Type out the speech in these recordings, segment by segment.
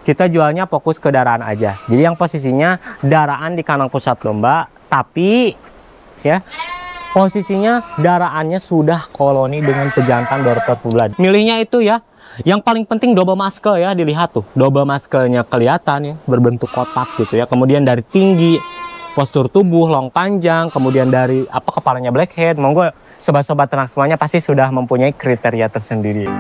kita jualnya fokus ke daraan aja. Jadi yang posisinya daraan di kandang pusat domba, tapi ya posisinya daraannya sudah koloni dengan pejantan door per bulan. Milihnya itu ya, yang paling penting double maske ya, dilihat tuh. Double maskenya kelihatan ya, berbentuk kotak gitu ya. Kemudian dari tinggi, postur tubuh, long panjang, kemudian dari kepalanya blackhead. Monggo sobat-sobat ternak semuanya pasti sudah mempunyai kriteria tersendiri.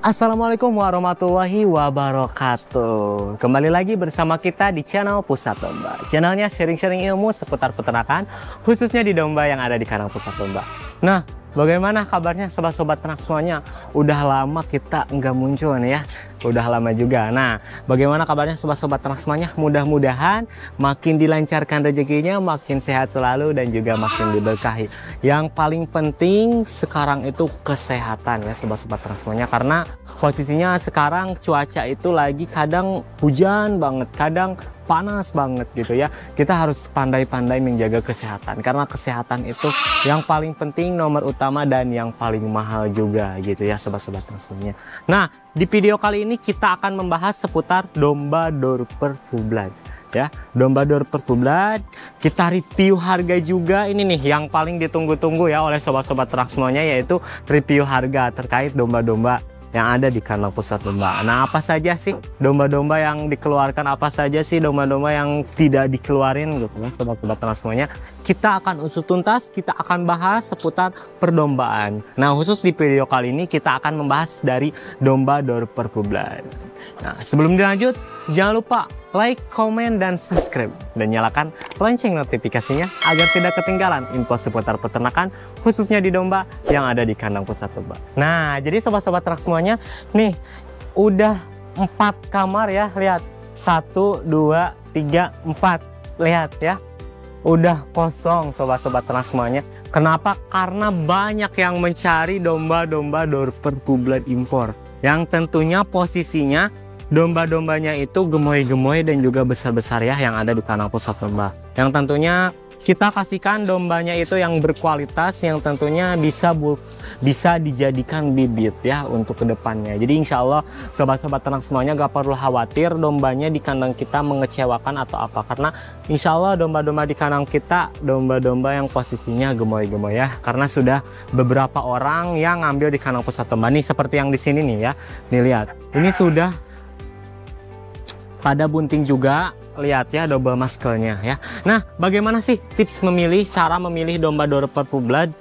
Assalamualaikum warahmatullahi wabarakatuh. Kembali lagi bersama kita di channel Pusat Domba. Channelnya sharing-sharing ilmu seputar peternakan, khususnya di domba yang ada di kandang pusat domba. Nah, bagaimana kabarnya sobat-sobat ternak semuanya? Udah lama kita nggak muncul nih ya. Udah lama juga. Nah, bagaimana kabarnya sobat-sobat ternak semuanya? Mudah-mudahan makin dilancarkan rezekinya, makin sehat selalu dan juga makin diberkahi. Yang paling penting sekarang itu kesehatan ya sobat-sobat ternak semuanya, karena posisinya sekarang cuaca itu lagi kadang hujan banget, kadang panas banget gitu ya. Kita harus pandai-pandai menjaga kesehatan, karena kesehatan itu yang paling penting, nomor utama dan yang paling mahal juga gitu ya sobat-sobat ternak semuanya. Nah, di video kali ini kita akan membahas seputar domba door per bulan ya. Domba door per bulan, kita review harga juga. Ini nih yang paling ditunggu-tunggu ya oleh sobat-sobat ternak semuanya, yaitu review harga terkait domba-domba yang ada di kandang pusat domba. Nah, apa saja sih domba-domba yang dikeluarkan, apa saja sih domba-domba yang tidak dikeluarin gitu ya sobat-sobat ternak semuanya. Kita akan usut tuntas, kita akan bahas seputar perdombaan. Nah, khusus di video kali ini kita akan membahas dari domba door per bulan. Nah, sebelum dilanjut, jangan lupa like, komen, dan subscribe, dan nyalakan lonceng notifikasinya agar tidak ketinggalan info seputar peternakan, khususnya di domba yang ada di kandang pusat domba. Nah, jadi sobat-sobat ternak semuanya, nih udah 4 kamar ya, lihat 1, 2, 3, 4, lihat ya, udah kosong sobat-sobat ternak semuanya. Kenapa? Karena banyak yang mencari domba-domba door per bulan impor, yang tentunya posisinya domba-dombanya itu gemoy-gemoy dan juga besar-besar ya yang ada di kandang pusat domba. Yang tentunya kita kasihkan dombanya itu yang berkualitas, yang tentunya bisa dijadikan bibit ya untuk kedepannya. Jadi insya Allah sobat-sobat ternak semuanya gak perlu khawatir dombanya di kandang kita mengecewakan atau apa, karena insya Allah domba-domba di kandang kita domba-domba yang posisinya gemoy-gemoy ya, karena sudah beberapa orang yang ngambil di kandang pusat domba. Nih seperti yang di sini nih ya, nih lihat, ini sudah pada bunting juga, lihat ya domba maskelnya ya. Nah, bagaimana sih tips cara memilih domba door per bulan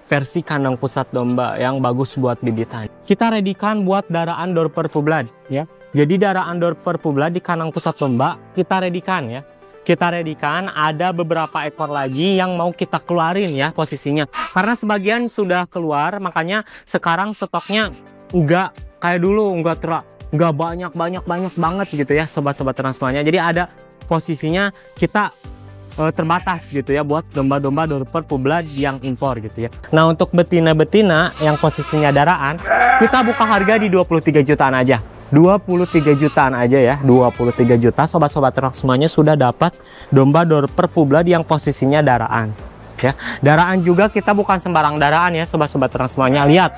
versi kandang pusat domba yang bagus buat bibitan? Kita redikan buat daraan door per bulan ya. Jadi daraan door per bulan di kandang pusat domba kita redikan ya. Kita redikan, ada beberapa ekor lagi yang mau kita keluarin ya posisinya. Karena sebagian sudah keluar, makanya sekarang stoknya enggak kayak dulu, enggak banyak banget gitu ya sobat-sobat ternak semuanya. Jadi ada posisinya kita terbatas gitu ya buat domba-domba door per bulan yang impor gitu ya. Nah, untuk betina-betina yang posisinya daraan, kita buka harga di 23 jutaan aja. 23 jutaan aja ya, 23 juta sobat-sobat ternak semuanya sudah dapat domba door per bulan yang posisinya daraan ya. Daraan juga kita bukan sembarang daraan ya sobat-sobat ternak semuanya. Lihat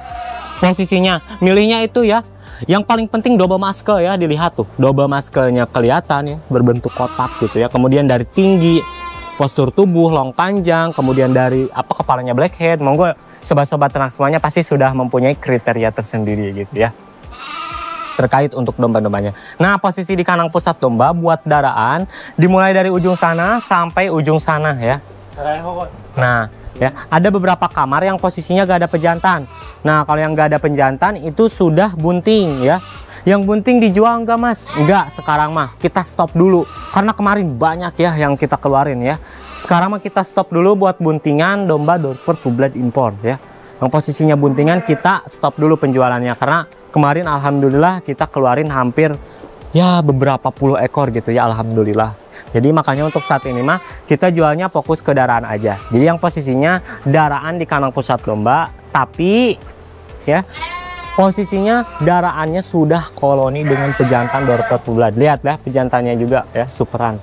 posisinya, milihnya itu ya, yang paling penting double maske ya, dilihat tuh. Double maskenya kelihatan ya, berbentuk kotak gitu ya. Kemudian dari tinggi, postur tubuh, long panjang, kemudian dari kepalanya blackhead. Monggo sobat-sobat ternak semuanya pasti sudah mempunyai kriteria tersendiri gitu ya terkait untuk domba-dombanya. Nah, posisi di kandang pusat domba buat daraan dimulai dari ujung sana sampai ujung sana ya. Nah, ya, ada beberapa kamar yang posisinya gak ada pejantan. Nah, kalau yang gak ada pejantan itu sudah bunting ya. Yang bunting dijual enggak mas? Enggak, sekarang mah kita stop dulu, karena kemarin banyak ya yang kita keluarin ya. Sekarang mah kita stop dulu buat buntingan domba door per bulan impor ya. Yang posisinya buntingan kita stop dulu penjualannya, karena kemarin alhamdulillah kita keluarin hampir ya beberapa puluh ekor gitu ya, alhamdulillah. Jadi makanya untuk saat ini mah kita jualnya fokus ke daraan aja. Jadi yang posisinya daraan di kandang pusat domba, tapi ya posisinya daraannya sudah koloni dengan pejantan door per bulan. Lihat ya pejantannya juga ya, superan.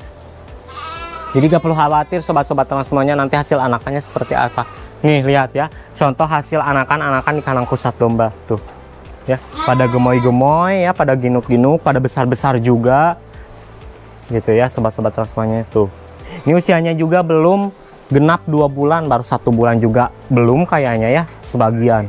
Jadi gak perlu khawatir sobat-sobat ternak semuanya nanti hasil anakannya seperti apa. Nih lihat ya, contoh hasil anakan-anakan di kandang pusat domba tuh. Ya, pada gemoy-gemoy ya, pada ginuk-ginuk, pada besar-besar juga. Gitu ya, sobat-sobat semuanya tuh. Ini usianya juga belum genap 2 bulan, baru 1 bulan juga belum kayaknya ya, sebagian.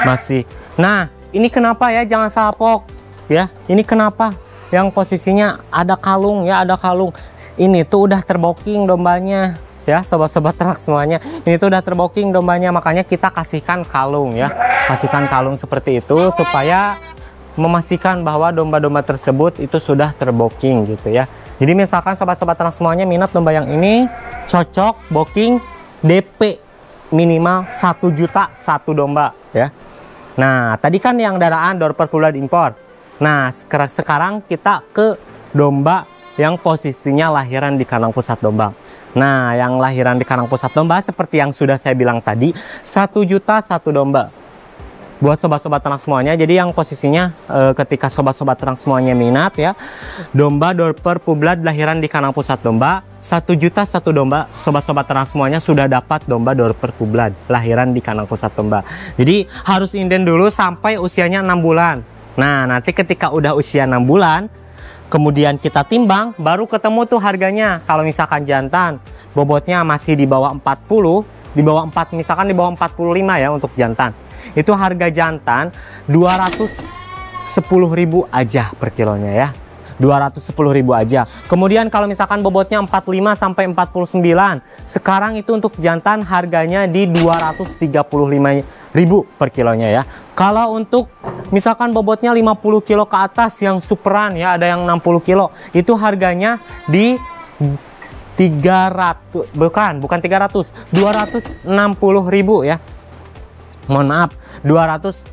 Masih. Nah, ini kenapa ya, jangan salpok ya. Ini kenapa yang posisinya ada kalung ya, ada kalung. Ini tuh udah terboking dombanya. Ya, sobat-sobat ternak semuanya, ini tuh udah terboking dombanya, makanya kita kasihkan kalung ya, kasihkan kalung seperti itu supaya memastikan bahwa domba-domba tersebut itu sudah terboking gitu ya. Jadi misalkan sobat-sobat ternak semuanya minat domba yang ini, cocok boking DP minimal 1 juta 1 domba ya. Nah, tadi kan yang daraan door per bulan impor. Nah, sekarang kita ke domba yang posisinya lahiran di kandang pusat domba. Nah, yang lahiran di kandang pusat domba seperti yang sudah saya bilang tadi, 1 juta 1 domba. Buat sobat-sobat ternak semuanya, jadi yang posisinya ketika sobat-sobat ternak semuanya minat ya, domba door per publad lahiran di kandang pusat domba, 1 juta 1 domba, sobat-sobat ternak semuanya sudah dapat domba door per publad lahiran di kandang pusat domba. Jadi harus inden dulu sampai usianya 6 bulan. Nah, nanti ketika udah usia 6 bulan, kemudian kita timbang, baru ketemu tuh harganya. Kalau misalkan jantan, bobotnya masih di bawah 40, di bawah 4, misalkan di bawah 45 ya untuk jantan. Itu harga jantan 210.000 aja per kilonya ya. 210.000 aja. Kemudian kalau misalkan bobotnya 45 sampai 49, sekarang itu untuk jantan harganya di 235.000 per kilonya ya. Kalau untuk misalkan bobotnya 50 kilo ke atas yang superan ya, ada yang 60 kilo, itu harganya di 300, bukan 300, 260.000 ya. Mohon maaf, 260.000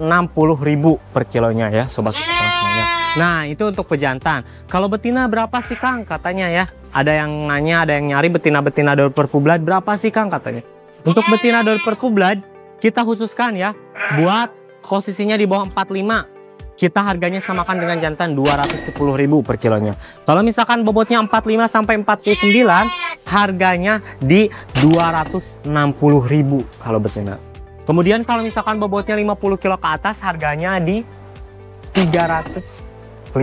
per kilonya ya, sobat-sobat semuanya. Nah, itu untuk pejantan. Kalau betina berapa sih Kang katanya ya? Ada yang nanya, ada yang nyari betina-betina door per publad berapa sih Kang katanya. Untuk betina door per publad kita khususkan ya, buat posisinya di bawah 45. Kita harganya samakan dengan jantan 210.000 per kilonya. Kalau misalkan bobotnya 45 sampai 49, harganya di 260.000 kalau betina. Kemudian kalau misalkan bobotnya 50 kilo ke atas, harganya di 310.000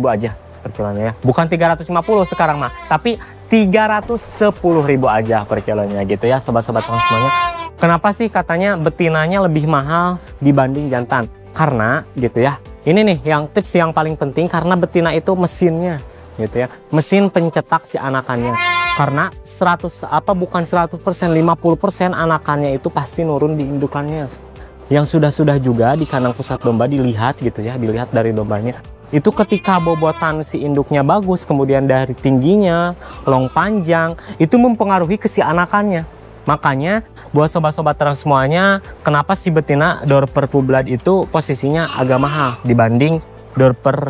aja per kilonya ya. Bukan 350 sekarang mah, tapi 310.000 aja per kilonya gitu ya, sobat-sobat semuanya. Kenapa sih katanya betinanya lebih mahal dibanding jantan? Karena gitu ya, ini nih yang tips yang paling penting, karena betina itu mesinnya gitu ya, mesin pencetak si anakannya. Karena 50% anakannya itu pasti nurun di indukannya. Yang sudah juga di kandang pusat domba dilihat gitu ya, dilihat dari dombanya. Itu ketika bobotan si induknya bagus, kemudian dari tingginya, long panjang, itu mempengaruhi ke si anakannya. Makanya buat sobat-sobat ternak semuanya, kenapa si betina door per publad itu posisinya agak mahal dibanding door per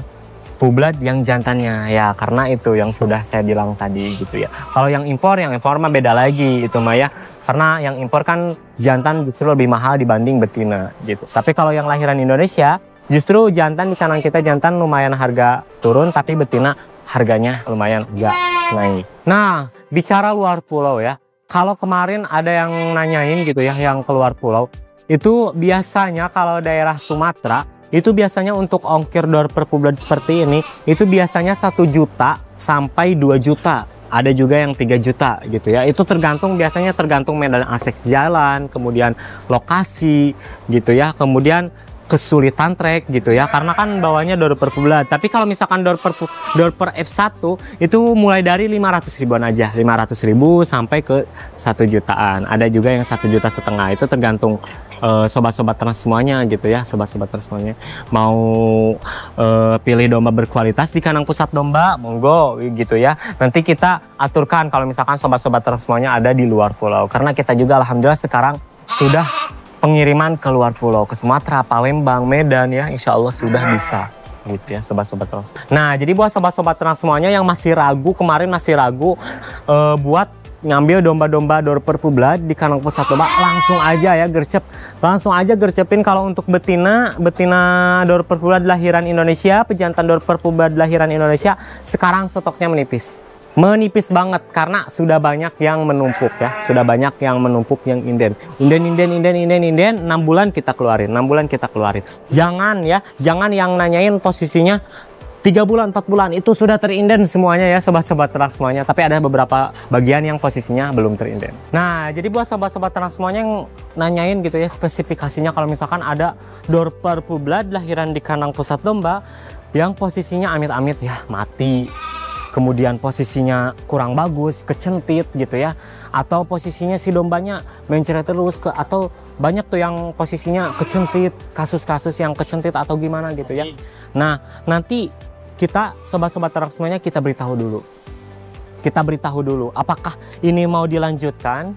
publad yang jantannya ya, karena itu yang sudah saya bilang tadi gitu ya. Kalau yang impor mah beda lagi itu mah ya, karena yang impor kan jantan justru lebih mahal dibanding betina gitu. Tapi kalau yang lahiran Indonesia, justru jantan di kandang kita jantan lumayan harga turun, tapi betina harganya lumayan agak naik. Nah, bicara luar pulau ya, kalau kemarin ada yang nanyain gitu ya, yang keluar pulau itu biasanya kalau daerah Sumatera itu biasanya untuk ongkir door per publad seperti ini itu biasanya 1 juta sampai 2 juta. Ada juga yang 3 juta gitu ya. Itu biasanya tergantung medan akses jalan, kemudian lokasi gitu ya, kemudian kesulitan trek gitu ya, karena kan bawahnya door per publad. Tapi kalau misalkan door per F1 itu mulai dari 500 ribuan aja, 500.000 sampai ke 1 jutaan. Ada juga yang 1,5 juta, itu tergantung sobat-sobat ternak semuanya gitu ya, sobat-sobat ternak semuanya mau pilih domba berkualitas di kandang pusat domba, monggo gitu ya. Nanti kita aturkan kalau misalkan sobat-sobat ternak semuanya ada di luar pulau, karena kita juga alhamdulillah sekarang sudah pengiriman ke luar pulau, ke Sumatera, Palembang, Medan ya, insya Allah sudah bisa gitu ya, sobat-sobat ternak. Nah, jadi buat sobat-sobat ternak semuanya yang masih ragu, kemarin masih ragu buat ngambil domba-domba door per publad di kandang pusat domba, langsung aja ya gercep, langsung aja gercepin. Kalau untuk betina door per publad lahiran Indonesia, pejantan door per publad lahiran Indonesia, sekarang stoknya menipis. menipis banget karena sudah banyak yang menumpuk ya, sudah banyak yang menumpuk yang inden 6 bulan kita keluarin, 6 bulan kita keluarin. Jangan ya, jangan yang nanyain posisinya 3 bulan 4 bulan itu sudah terinden semuanya ya sobat-sobat ternak semuanya, tapi ada beberapa bagian yang posisinya belum terinden. Nah, jadi buat sobat-sobat ternak semuanya yang nanyain gitu ya spesifikasinya, kalau misalkan ada Dorper Pureblood lahiran di kandang pusat domba yang posisinya amit-amit ya mati, kemudian posisinya kurang bagus, kecentit gitu ya, atau posisinya si dombanya mencret terus atau banyak tuh yang posisinya kecentit, kasus-kasus yang kecentit atau gimana gitu ya. Nah, nanti kita sobat-sobat ternak semuanya kita beritahu dulu. Kita beritahu dulu apakah ini mau dilanjutkan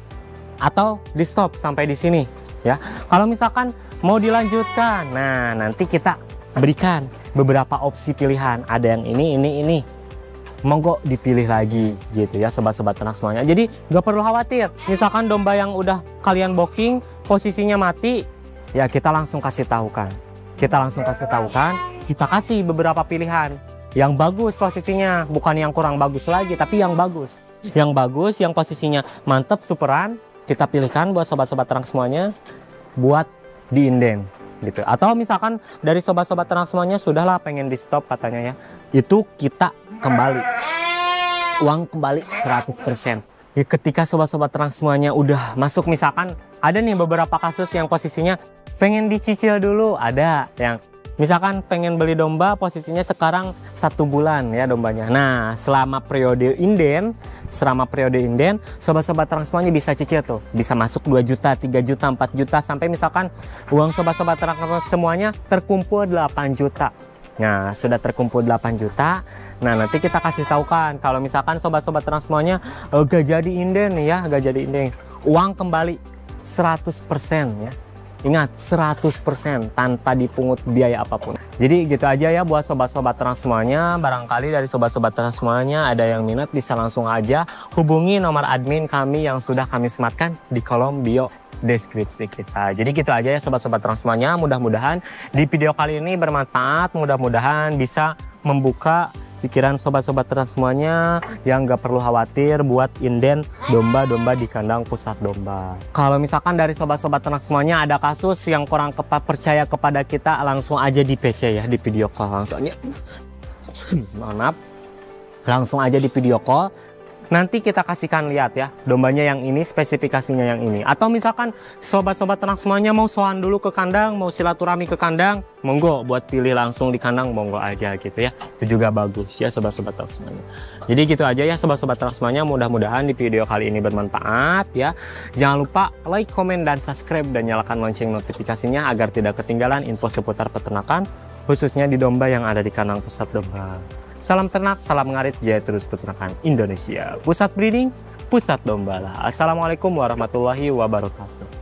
atau di stop sampai di sini ya. Kalau misalkan mau dilanjutkan, nah nanti kita berikan beberapa opsi pilihan. Ada yang ini. Monggo dipilih lagi gitu ya sobat-sobat ternak semuanya. Jadi nggak perlu khawatir, misalkan domba yang udah kalian booking posisinya mati ya, kita langsung kasih tahukan, kita kasih beberapa pilihan yang bagus posisinya, bukan yang kurang bagus lagi tapi yang bagus, yang posisinya mantep superan, kita pilihkan buat sobat-sobat ternak semuanya buat diinden gitu. Atau misalkan dari sobat-sobat ternak semuanya sudahlah pengen di stop katanya ya, itu kita kembali uang kembali 100% ya. Ketika sobat-sobat ternak semuanya udah masuk, misalkan ada nih beberapa kasus yang posisinya pengen dicicil dulu, ada yang misalkan pengen beli domba posisinya sekarang 1 bulan ya dombanya. Nah, selama periode inden sobat-sobat ternak semuanya bisa cicil tuh, bisa masuk 2 juta, 3 juta, 4 juta, sampai misalkan uang sobat-sobat ternak semuanya terkumpul 8 juta. Nah, sudah terkumpul 8 juta. Nah, nanti kita kasih tahu kan kalau misalkan sobat-sobat ternak semuanya gak jadi inden ya, gak jadi inden, uang kembali 100% ya. Ingat, 100% tanpa dipungut biaya apapun. Jadi gitu aja ya buat sobat-sobat ternak semuanya. Barangkali dari sobat-sobat ternak semuanya ada yang minat, bisa langsung aja hubungi nomor admin kami yang sudah kami sematkan di kolom bio deskripsi kita. Jadi gitu aja ya sobat-sobat ternak semuanya. Mudah-mudahan di video kali ini bermanfaat, mudah-mudahan bisa membuka pikiran sobat-sobat ternak semuanya yang gak perlu khawatir buat inden domba-domba di kandang pusat domba. Kalau misalkan dari sobat-sobat ternak semuanya ada kasus yang kurang percaya kepada kita, langsung aja di PC ya, di video call langsung aja. Maaf, langsung aja di video call. Nanti kita kasihkan lihat ya, dombanya yang ini, spesifikasinya yang ini. Atau misalkan sobat-sobat ternak semuanya mau soan dulu ke kandang, mau silaturahmi ke kandang, monggo buat pilih langsung di kandang, monggo aja gitu ya. Itu juga bagus ya sobat-sobat ternak semuanya. Jadi gitu aja ya sobat-sobat ternak semuanya, mudah-mudahan di video kali ini bermanfaat ya. Jangan lupa like, komen, dan subscribe, dan nyalakan lonceng notifikasinya agar tidak ketinggalan info seputar peternakan, khususnya di domba yang ada di kandang pusat domba. Salam ternak, salam ngarit, jaya terus peternakan Indonesia. Pusat breeding, pusat domba lah. Assalamualaikum warahmatullahi wabarakatuh.